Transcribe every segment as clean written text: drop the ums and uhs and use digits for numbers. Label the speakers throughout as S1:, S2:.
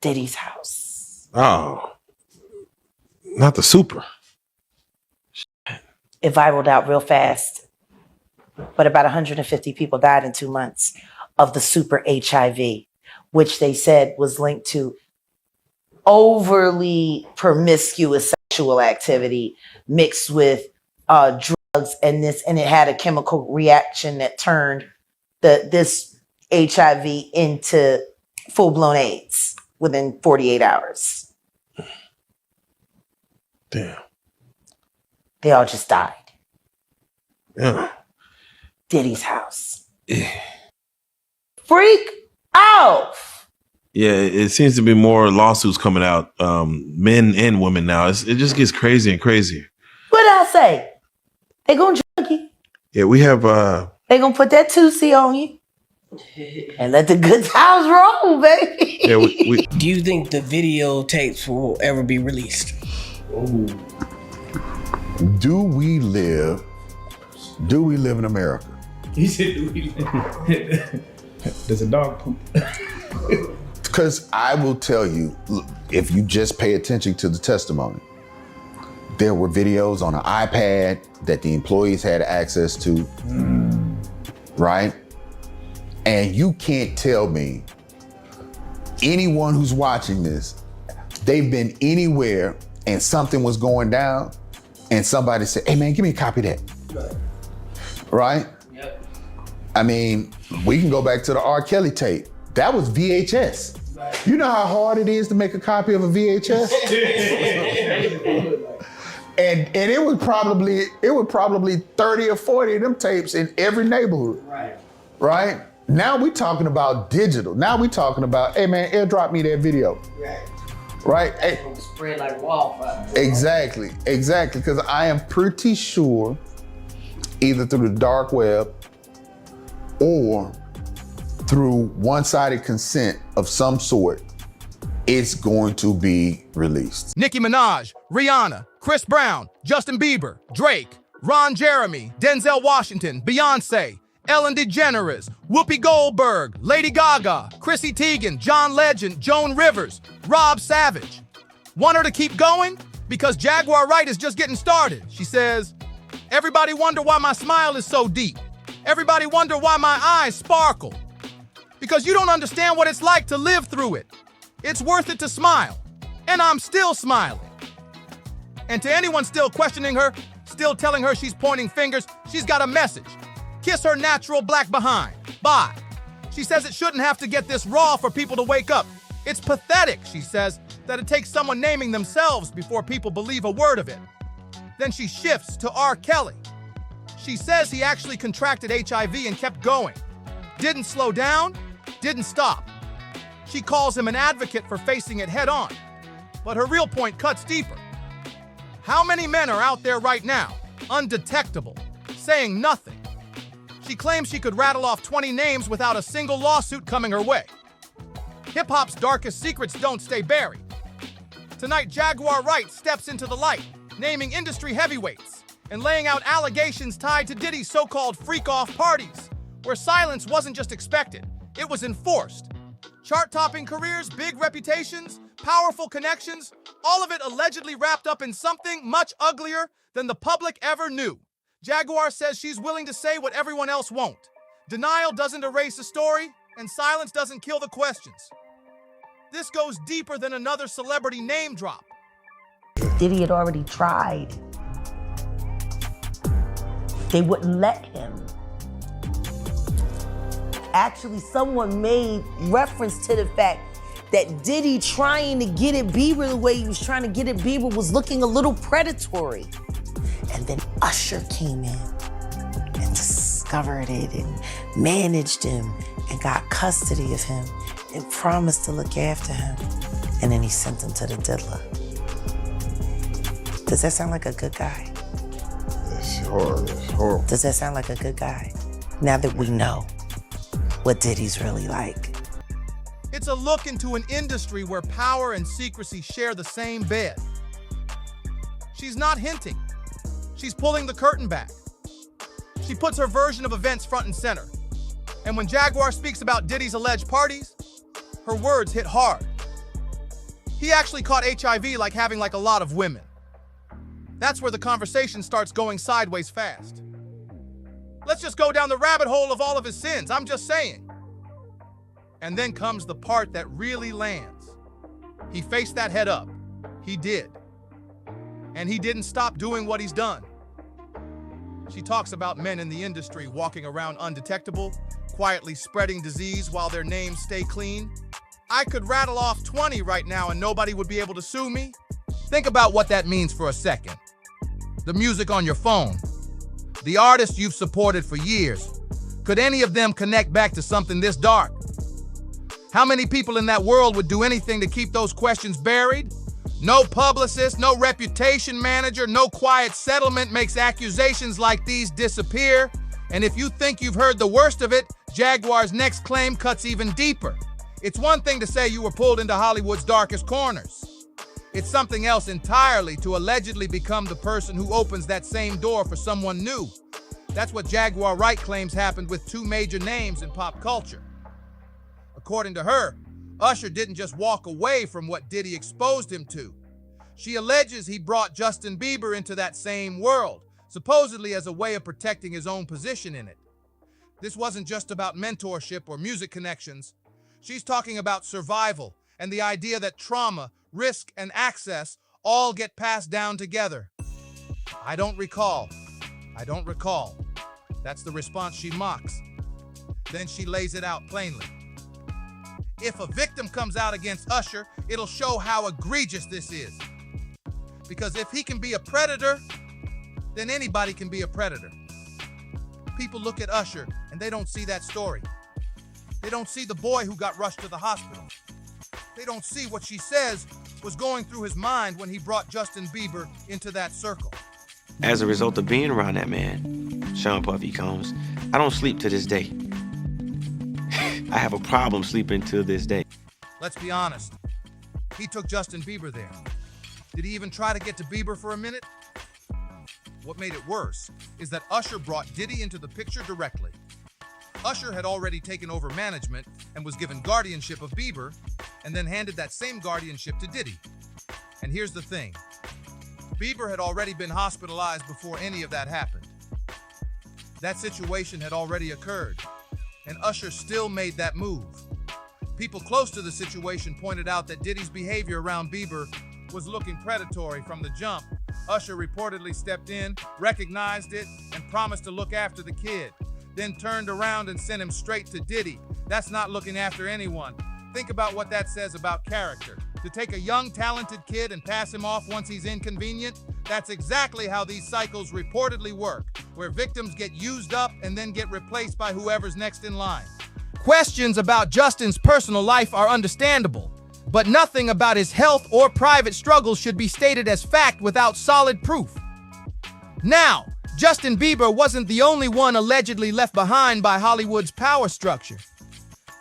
S1: Diddy's house.
S2: Oh, not the super.
S1: It viraled out real fast, but about 150 people died in 2 months of the super HIV, which they said was linked to overly promiscuous sexual activity mixed with drugs and it had a chemical reaction that turned this HIV into full-blown AIDS within 48 hours.
S2: Damn.
S1: They all just died.
S2: Yeah.
S1: Diddy's house. Freak out.
S2: Yeah, it seems to be more lawsuits coming out, men and women now. It just gets crazier and crazier.
S1: What did I say? They gonna drug you.
S2: Yeah, we have...
S1: They gonna put that 2C on you. And let the good times roll, baby.
S2: Yeah, we
S3: Do you think the videotapes will ever be released?
S4: Ooh. Do we live in America?
S5: He said, do we live? There's a dog poop.
S4: Because I will tell you, if you just pay attention to the testimony, there were videos on an iPad that the employees had access to, right? And you can't tell me, anyone who's watching this, they've been anywhere and something was going down and somebody said, hey man, give me a copy of that. Right?
S3: Yep.
S4: I mean, we can go back to the R. Kelly tape. That was VHS. Right. You know how hard it is to make a copy of a VHS? and it was probably 30 or 40 of them tapes in every neighborhood.
S3: Right.
S4: Right? Now we talking about digital. Now we talking about, hey man, airdrop me that video.
S3: Right.
S4: Right? Hey,
S3: spread like wildfire.
S4: Exactly. Because I am pretty sure either through the dark web or through one-sided consent of some sort, it's going to be released.
S6: Nicki Minaj, Rihanna, Chris Brown, Justin Bieber, Drake, Ron Jeremy, Denzel Washington, Beyonce, Ellen DeGeneres, Whoopi Goldberg, Lady Gaga, Chrissy Teigen, John Legend, Joan Rivers, Rob Savage. Want her to keep going? Because Jaguar Wright is just getting started. She says, everybody wonder why my smile is so deep. Everybody wonder why my eyes sparkle. Because you don't understand what it's like to live through it. It's worth it to smile. And I'm still smiling. And to anyone still questioning her, still telling her she's pointing fingers, she's got a message. Kiss her natural black behind. Bye. She says it shouldn't have to get this raw for people to wake up. It's pathetic, she says, that it takes someone naming themselves before people believe a word of it. Then she shifts to R. Kelly. She says he actually contracted HIV and kept going. Didn't slow down, didn't stop. She calls him an advocate for facing it head on. But her real point cuts deeper. How many men are out there right now, undetectable, saying nothing? She claims she could rattle off 20 names without a single lawsuit coming her way. Hip-hop's darkest secrets don't stay buried. Tonight, Jaguar Wright steps into the light, naming industry heavyweights and laying out allegations tied to Diddy's so-called freak-off parties, where silence wasn't just expected, it was enforced. Chart-topping careers, big reputations, powerful connections, all of it allegedly wrapped up in something much uglier than the public ever knew. Jaguar says she's willing to say what everyone else won't. Denial doesn't erase the story, and silence doesn't kill the questions. This goes deeper than another celebrity name drop.
S1: Diddy had already tried. They wouldn't let him. Actually, someone made reference to the fact that Diddy trying to get at Bieber the way he was trying to get at Bieber was looking a little predatory. And then Usher came in and discovered it and managed him and got custody of him and promised to look after him. And then he sent him to the diddler. Does that sound like a good guy?
S2: It's horrible.
S1: Does that sound like a good guy? Now that we know what Diddy's really like.
S6: It's a look into an industry where power and secrecy share the same bed. She's not hinting. She's pulling the curtain back. She puts her version of events front and center. And when Jaguar speaks about Diddy's alleged parties, her words hit hard. He actually caught HIV like having a lot of women. That's where the conversation starts going sideways fast. Let's just go down the rabbit hole of all of his sins, I'm just saying. And then comes the part that really lands. He faced that head up. He did. And he didn't stop doing what he's done. She talks about men in the industry walking around undetectable, quietly spreading disease while their names stay clean. I could rattle off 20 right now and nobody would be able to sue me. Think about what that means for a second. The music on your phone, the artists you've supported for years. Could any of them connect back to something this dark? How many people in that world would do anything to keep those questions buried? No publicist, no reputation manager, no quiet settlement makes accusations like these disappear. And if you think you've heard the worst of it, Jaguar's next claim cuts even deeper. It's one thing to say you were pulled into Hollywood's darkest corners. It's something else entirely to allegedly become the person who opens that same door for someone new. That's what Jaguar Wright claims happened with two major names in pop culture. According to her, Usher didn't just walk away from what Diddy exposed him to. She alleges he brought Justin Bieber into that same world, supposedly as a way of protecting his own position in it. This wasn't just about mentorship or music connections. She's talking about survival and the idea that trauma, risk, and access all get passed down together. I don't recall. That's the response she mocks. Then she lays it out plainly. If a victim comes out against Usher, it'll show how egregious this is. Because if he can be a predator, then anybody can be a predator. People look at Usher and they don't see that story. They don't see the boy who got rushed to the hospital. They don't see what she says was going through his mind when he brought Justin Bieber into that circle.
S7: As a result of being around that man, Sean Puffy Combs, I don't sleep to this day. I have a problem sleeping to this day.
S6: Let's be honest. He took Justin Bieber there. Did he even try to get to Bieber for a minute? What made it worse is that Usher brought Diddy into the picture directly. Usher had already taken over management and was given guardianship of Bieber, and then handed that same guardianship to Diddy. And here's the thing. Bieber had already been hospitalized before any of that happened. That situation had already occurred, and Usher still made that move. People close to the situation pointed out that Diddy's behavior around Bieber was looking predatory from the jump. Usher reportedly stepped in, recognized it, and promised to look after the kid, then turned around and sent him straight to Diddy. That's not looking after anyone. Think about what that says about character. To take a young, talented kid and pass him off once he's inconvenient, that's exactly how these cycles reportedly work, where victims get used up and then get replaced by whoever's next in line. Questions about Justin's personal life are understandable, but nothing about his health or private struggles should be stated as fact without solid proof. Now, Justin Bieber wasn't the only one allegedly left behind by Hollywood's power structure.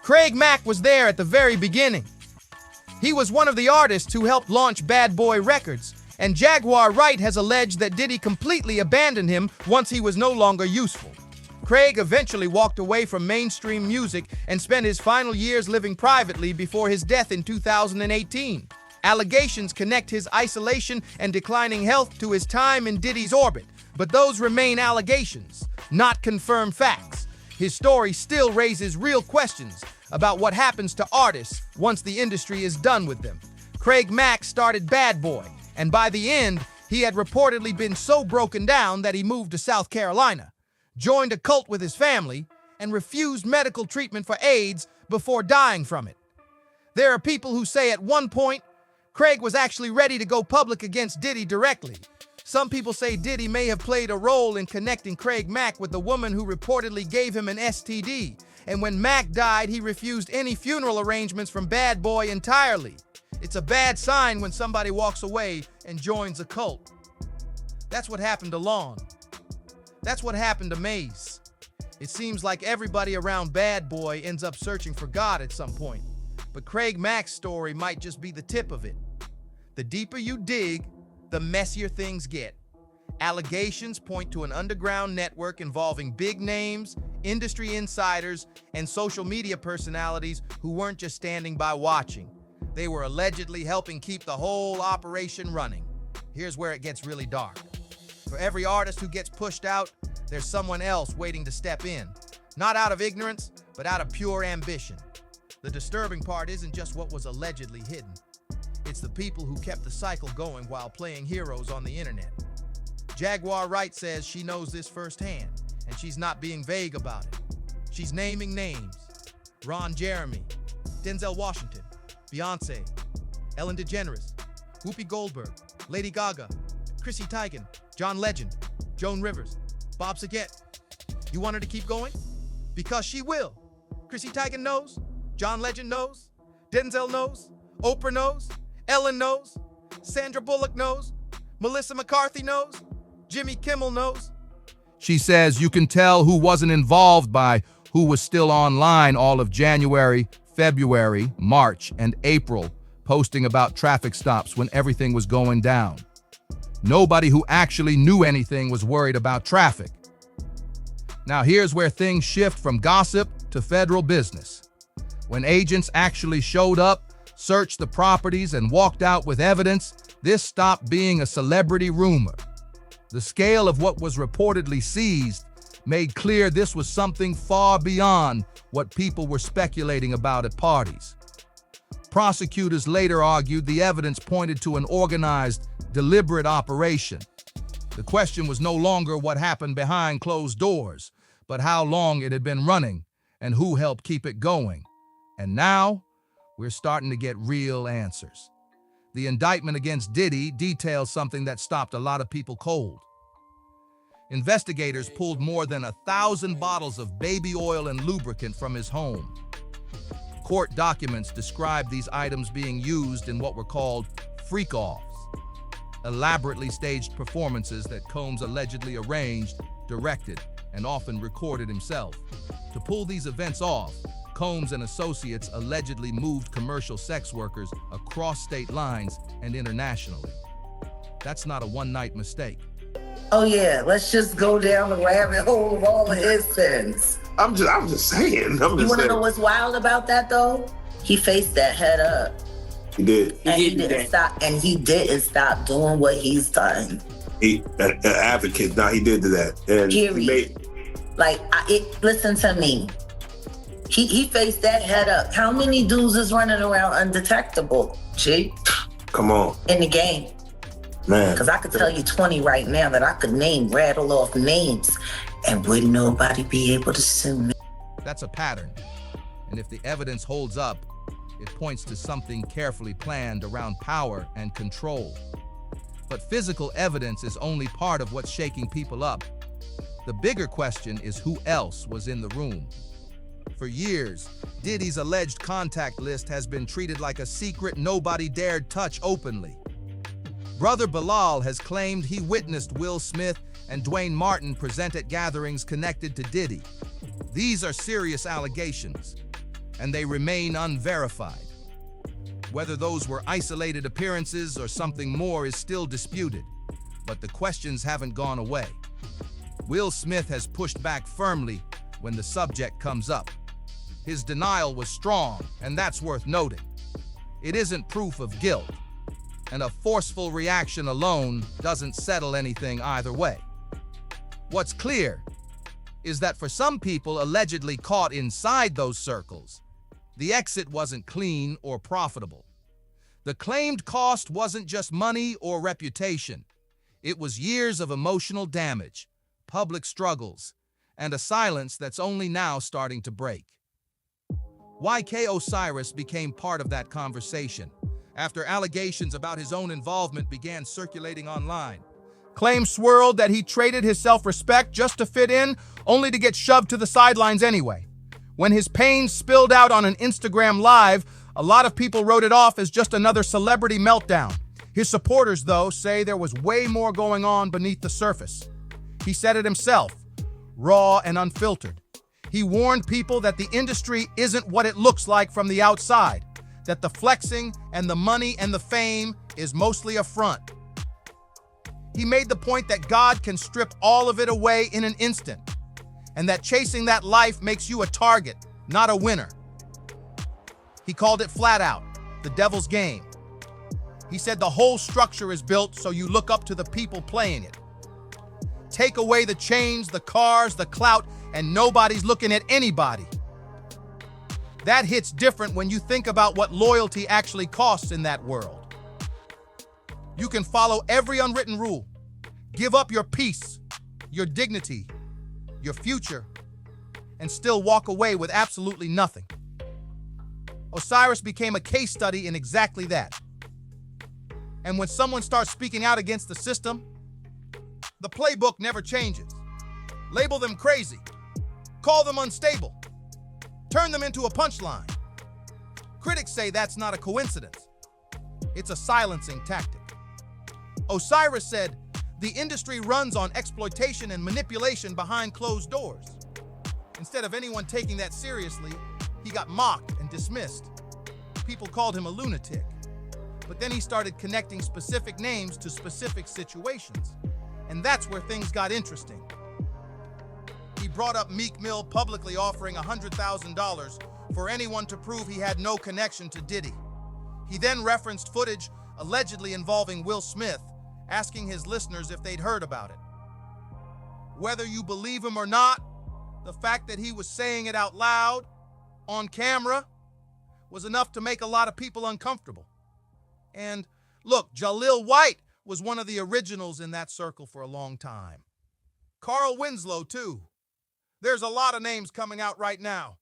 S6: Craig Mack was there at the very beginning. He was one of the artists who helped launch Bad Boy Records, and Jaguar Wright has alleged that Diddy completely abandoned him once he was no longer useful. Craig eventually walked away from mainstream music and spent his final years living privately before his death in 2018. Allegations connect his isolation and declining health to his time in Diddy's orbit, but those remain allegations, not confirmed facts. His story still raises real questions about what happens to artists once the industry is done with them. Craig Mack started Bad Boy, and by the end, he had reportedly been so broken down that he moved to South Carolina, joined a cult with his family, and refused medical treatment for AIDS before dying from it. There are people who say at one point, Craig was actually ready to go public against Diddy directly. Some people say Diddy may have played a role in connecting Craig Mack with the woman who reportedly gave him an STD, and when Mack died, he refused any funeral arrangements from Bad Boy entirely. It's a bad sign when somebody walks away and joins a cult. That's what happened to Lon. That's what happened to Maze. It seems like everybody around Bad Boy ends up searching for God at some point. But Craig Mack's story might just be the tip of it. The deeper you dig, the messier things get. Allegations point to an underground network involving big names, industry insiders, and social media personalities who weren't just standing by watching. They were allegedly helping keep the whole operation running. Here's where it gets really dark. For every artist who gets pushed out, there's someone else waiting to step in. Not out of ignorance, but out of pure ambition. The disturbing part isn't just what was allegedly hidden. It's the people who kept the cycle going while playing heroes on the internet. Jaguar Wright says she knows this firsthand, and she's not being vague about it. She's naming names. Ron Jeremy, Denzel Washington, Beyonce, Ellen DeGeneres, Whoopi Goldberg, Lady Gaga, Chrissy Teigen, John Legend, Joan Rivers, Bob Saget. You want her to keep going? Because she will. Chrissy Teigen knows, John Legend knows, Denzel knows, Oprah knows, Ellen knows, Sandra Bullock knows, Melissa McCarthy knows, Jimmy Kimmel knows. She says you can tell who wasn't involved by who was still online all of January, February, March, and April, posting about traffic stops when everything was going down. Nobody who actually knew anything was worried about traffic. Now here's where things shift from gossip to federal business. When agents actually showed up, searched the properties, and walked out with evidence, this stopped being a celebrity rumor. The scale of what was reportedly seized made clear this was something far beyond what people were speculating about at parties. Prosecutors later argued the evidence pointed to an organized, deliberate operation. The question was no longer what happened behind closed doors, but how long it had been running and who helped keep it going. And now, we're starting to get real answers. The indictment against Diddy details something that stopped a lot of people cold. Investigators pulled more than 1,000 bottles of baby oil and lubricant from his home. Court documents described these items being used in what were called freak-offs, elaborately staged performances that Combs allegedly arranged, directed, and often recorded himself. To pull these events off, Combs and associates allegedly moved commercial sex workers across state lines and internationally. That's not a one-night mistake.
S1: Oh yeah, let's just go down the rabbit hole of all of his sins.
S2: I'm just saying.
S1: You want to know what's wild about that though? He faced that head up.
S2: He did.
S1: And he didn't stop. And he didn't stop doing what he's done.
S2: He an advocate. Now he did do that. And
S1: period. Listen to me. He faced that head up. How many dudes is running around undetectable? G.
S2: Come on.
S1: In the game.
S2: Man.
S1: Because I could tell you 20 right now that I could rattle off names, and wouldn't nobody be able to sue me.
S6: That's a pattern. And if the evidence holds up, it points to something carefully planned around power and control. But physical evidence is only part of what's shaking people up. The bigger question is who else was in the room. For years, Diddy's alleged contact list has been treated like a secret nobody dared touch openly. Brother Bilal has claimed he witnessed Will Smith and Dwayne Martin present at gatherings connected to Diddy. These are serious allegations, and they remain unverified. Whether those were isolated appearances or something more is still disputed, but the questions haven't gone away. Will Smith has pushed back firmly when the subject comes up. His denial was strong, and that's worth noting. It isn't proof of guilt, and a forceful reaction alone doesn't settle anything either way. What's clear is that for some people allegedly caught inside those circles, the exit wasn't clean or profitable. The claimed cost wasn't just money or reputation. It was years of emotional damage, public struggles, and a silence that's only now starting to break. YK Osiris became part of that conversation after allegations about his own involvement began circulating online. Claims swirled that he traded his self-respect just to fit in, only to get shoved to the sidelines anyway. When his pain spilled out on an Instagram Live, a lot of people wrote it off as just another celebrity meltdown. His supporters, though, say there was way more going on beneath the surface. He said it himself, raw and unfiltered. He warned people that the industry isn't what it looks like from the outside, that the flexing and the money and the fame is mostly a front. He made the point that God can strip all of it away in an instant, and that chasing that life makes you a target, not a winner. He called it flat out, the devil's game. He said the whole structure is built so you look up to the people playing it. Take away the chains, the cars, the clout, and nobody's looking at anybody. That hits different when you think about what loyalty actually costs in that world. You can follow every unwritten rule, give up your peace, your dignity, your future, and still walk away with absolutely nothing. Osiris became a case study in exactly that. And when someone starts speaking out against the system, the playbook never changes. Label them crazy, call them unstable, turn them into a punchline. Critics say that's not a coincidence. It's a silencing tactic. Osiris said, the industry runs on exploitation and manipulation behind closed doors. Instead of anyone taking that seriously, he got mocked and dismissed. People called him a lunatic. But then he started connecting specific names to specific situations. And that's where things got interesting. He brought up Meek Mill publicly offering $100,000 for anyone to prove he had no connection to Diddy. He then referenced footage allegedly involving Will Smith, asking his listeners if they'd heard about it. Whether you believe him or not, the fact that he was saying it out loud, on camera, was enough to make a lot of people uncomfortable. And look, Jaleel White was one of the originals in that circle for a long time. Carl Winslow, too. There's a lot of names coming out right now.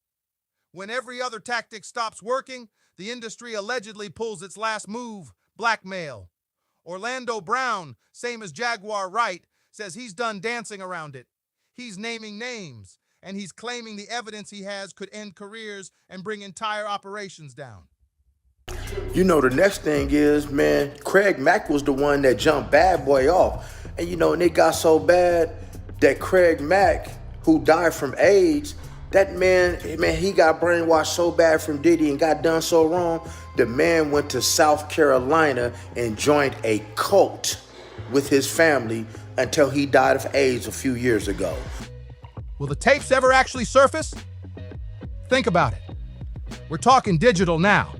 S6: When every other tactic stops working, the industry allegedly pulls its last move, blackmail. Orlando Brown, same as Jaguar Wright, says he's done dancing around it. He's naming names, and he's claiming the evidence he has could end careers and bring entire operations down.
S8: You know, the next thing is, man, Craig Mack was the one that jumped Bad Boy off. And, and it got so bad that Craig Mack, who died from AIDS, that man, he got brainwashed so bad from Diddy and got done so wrong, the man went to South Carolina and joined a cult with his family until he died of AIDS a few years ago.
S6: Will the tapes ever actually surface? Think about it. We're talking digital now.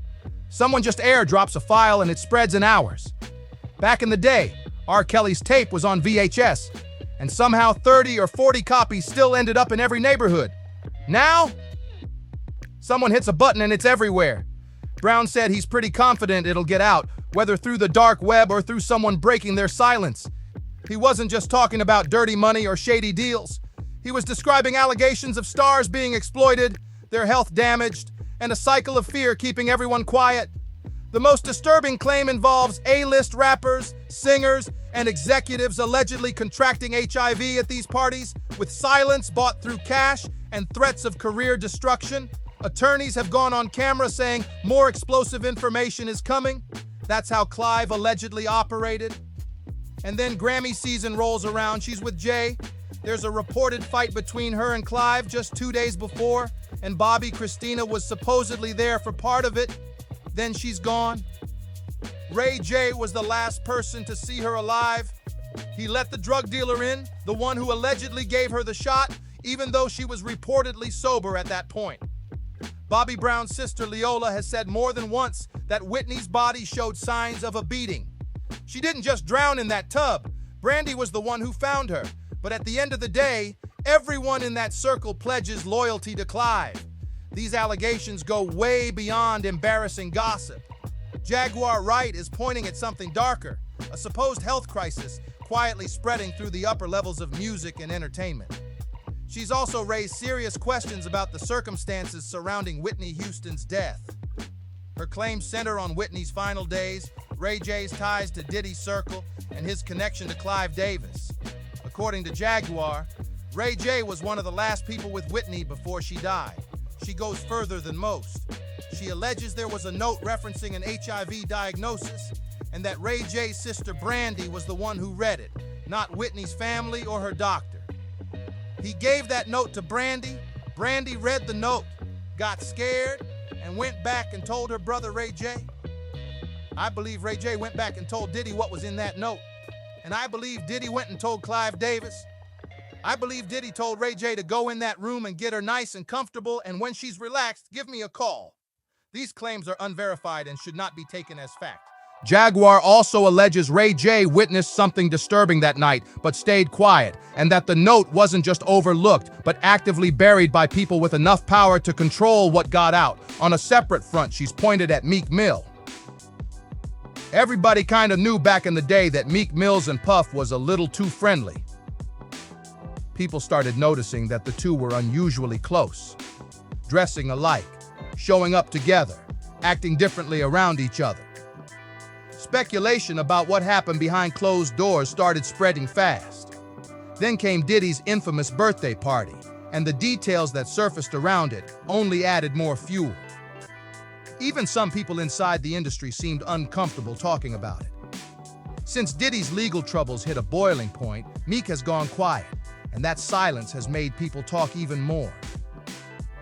S6: Someone just airdrops a file and it spreads in hours. Back in the day, R. Kelly's tape was on VHS, and somehow 30 or 40 copies still ended up in every neighborhood. Now, someone hits a button and it's everywhere. Brown said he's pretty confident it'll get out, whether through the dark web or through someone breaking their silence. He wasn't just talking about dirty money or shady deals. He was describing allegations of stars being exploited, their health damaged, and a cycle of fear keeping everyone quiet. The most disturbing claim involves A-list rappers, singers, and executives allegedly contracting HIV at these parties, with silence bought through cash and threats of career destruction. Attorneys have gone on camera saying more explosive information is coming. That's how Clive allegedly operated. And then Grammy season rolls around. She's with Jay. There's a reported fight between her and Clive just 2 days before, and Bobby Christina was supposedly there for part of it. Then she's gone. Ray J was the last person to see her alive. He let the drug dealer in, the one who allegedly gave her the shot, even though she was reportedly sober at that point. Bobby Brown's sister Leola has said more than once that Whitney's body showed signs of a beating. She didn't just drown in that tub. Brandy was the one who found her. But at the end of the day, everyone in that circle pledges loyalty to Clive. These allegations go way beyond embarrassing gossip. Jaguar Wright is pointing at something darker, a supposed health crisis quietly spreading through the upper levels of music and entertainment. She's also raised serious questions about the circumstances surrounding Whitney Houston's death. Her claims center on Whitney's final days, Ray J's ties to Diddy's circle, and his connection to Clive Davis. According to Jaguar, Ray J was one of the last people with Whitney before she died. She goes further than most. She alleges there was a note referencing an HIV diagnosis, and that Ray J's sister Brandy was the one who read it, not Whitney's family or her doctor. He gave that note to Brandy. Brandy read the note, got scared, and went back and told her brother Ray J. I believe Ray J went back and told Diddy what was in that note. And I believe Diddy went and told Clive Davis. I believe Diddy told Ray J to go in that room and get her nice and comfortable, and when she's relaxed, give me a call. These claims are unverified and should not be taken as fact. Jaguar also alleges Ray J witnessed something disturbing that night, but stayed quiet, and that the note wasn't just overlooked, but actively buried by people with enough power to control what got out. On a separate front, she's pointed at Meek Mill. Everybody kind of knew back in the day that Meek Mills and Puff was a little too friendly. People started noticing that the two were unusually close, dressing alike, showing up together, acting differently around each other. Speculation about what happened behind closed doors started spreading fast. Then came Diddy's infamous birthday party, and the details that surfaced around it only added more fuel. Even some people inside the industry seemed uncomfortable talking about it. Since Diddy's legal troubles hit a boiling point, Meek has gone quiet, and that silence has made people talk even more.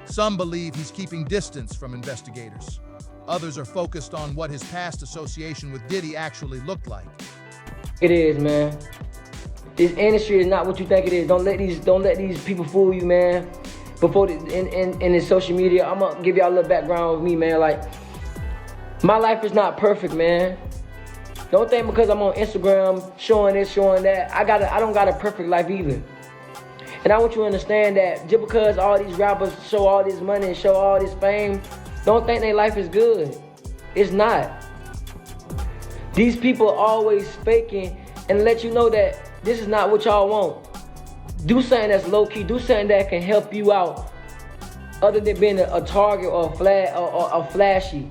S6: Some believe he's keeping distance from investigators. Others are focused on what his past association with Diddy actually looked like.
S9: It is, man. This industry is not what you think it is. Don't let these people fool you, man. Before in this social media, I'm gonna give y'all a little background of me, man. Like, my life is not perfect, man. Don't think because I'm on Instagram showing this, showing that, I don't got a perfect life either. And I want you to understand that just because all these rappers show all this money and show all this fame, don't think their life is good. It's not. These people are always faking and let you know that this is not what y'all want. Do something that's low-key. Do something that can help you out other than being a target or a flashy.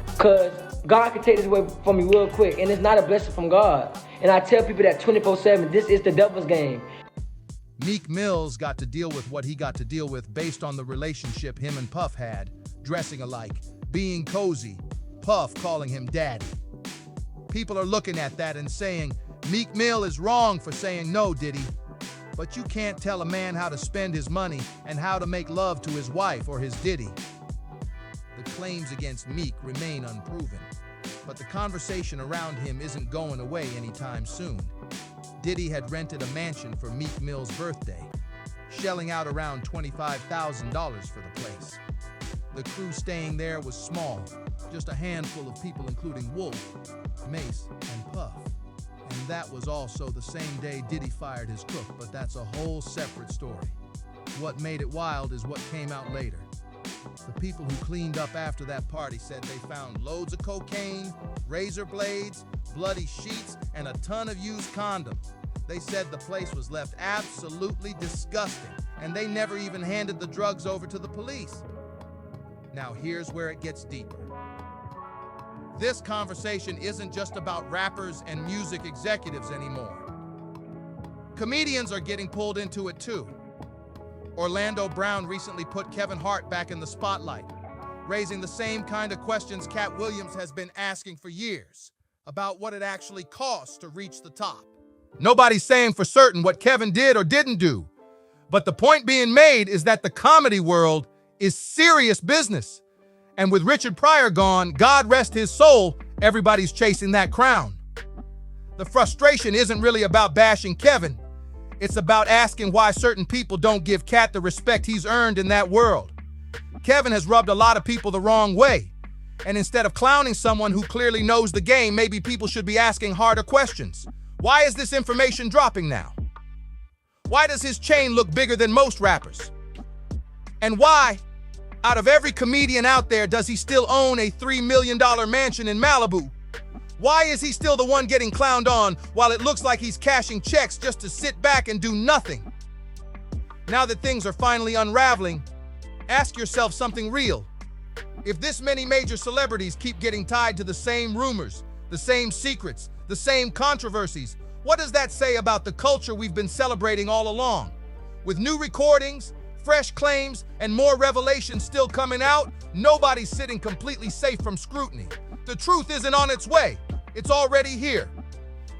S9: Because God can take this away from you real quick, and it's not a blessing from God. And I tell people that 24/7, this is the devil's game.
S6: Meek Mills got to deal with what he got to deal with based on the relationship him and Puff had, dressing alike, being cozy, Puff calling him daddy. People are looking at that and saying, Meek Mill is wrong for saying no, Diddy. But you can't tell a man how to spend his money and how to make love to his wife or his Diddy. The claims against Meek remain unproven, but the conversation around him isn't going away anytime soon. Diddy had rented a mansion for Meek Mill's birthday, shelling out around $25,000 for the place. The crew staying there was small, just a handful of people including Wolf, Mace, and Puff. And that was also the same day Diddy fired his cook, but that's a whole separate story. What made it wild is what came out later. The people who cleaned up after that party said they found loads of cocaine, razor blades, bloody sheets, and a ton of used condoms. They said the place was left absolutely disgusting, and they never even handed the drugs over to the police. Now here's where it gets deeper. This conversation isn't just about rappers and music executives anymore. Comedians are getting pulled into it too. Orlando Brown recently put Kevin Hart back in the spotlight, raising the same kind of questions Cat Williams has been asking for years about what it actually costs to reach the top. Nobody's saying for certain what Kevin did or didn't do, but the point being made is that the comedy world is serious business. And with Richard Pryor gone, God rest his soul, everybody's chasing that crown. The frustration isn't really about bashing Kevin. It's about asking why certain people don't give Cat the respect he's earned in that world. Kevin has rubbed a lot of people the wrong way. And instead of clowning someone who clearly knows the game, maybe people should be asking harder questions. Why is this information dropping now? Why does his chain look bigger than most rappers? And why, out of every comedian out there, does he still own a $3 million mansion in Malibu? Why is he still the one getting clowned on while it looks like he's cashing checks just to sit back and do nothing? Now that things are finally unraveling, ask yourself something real. If this many major celebrities keep getting tied to the same rumors, the same secrets, the same controversies, what does that say about the culture we've been celebrating all along? With new recordings, fresh claims, and more revelations still coming out, nobody's sitting completely safe from scrutiny. The truth isn't on its way. It's already here.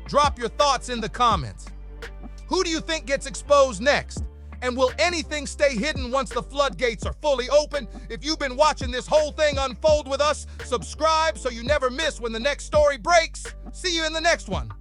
S6: Drop your thoughts in the comments. Who do you think gets exposed next? And will anything stay hidden once the floodgates are fully open? If you've been watching this whole thing unfold with us, subscribe so you never miss when the next story breaks. See you in the next one.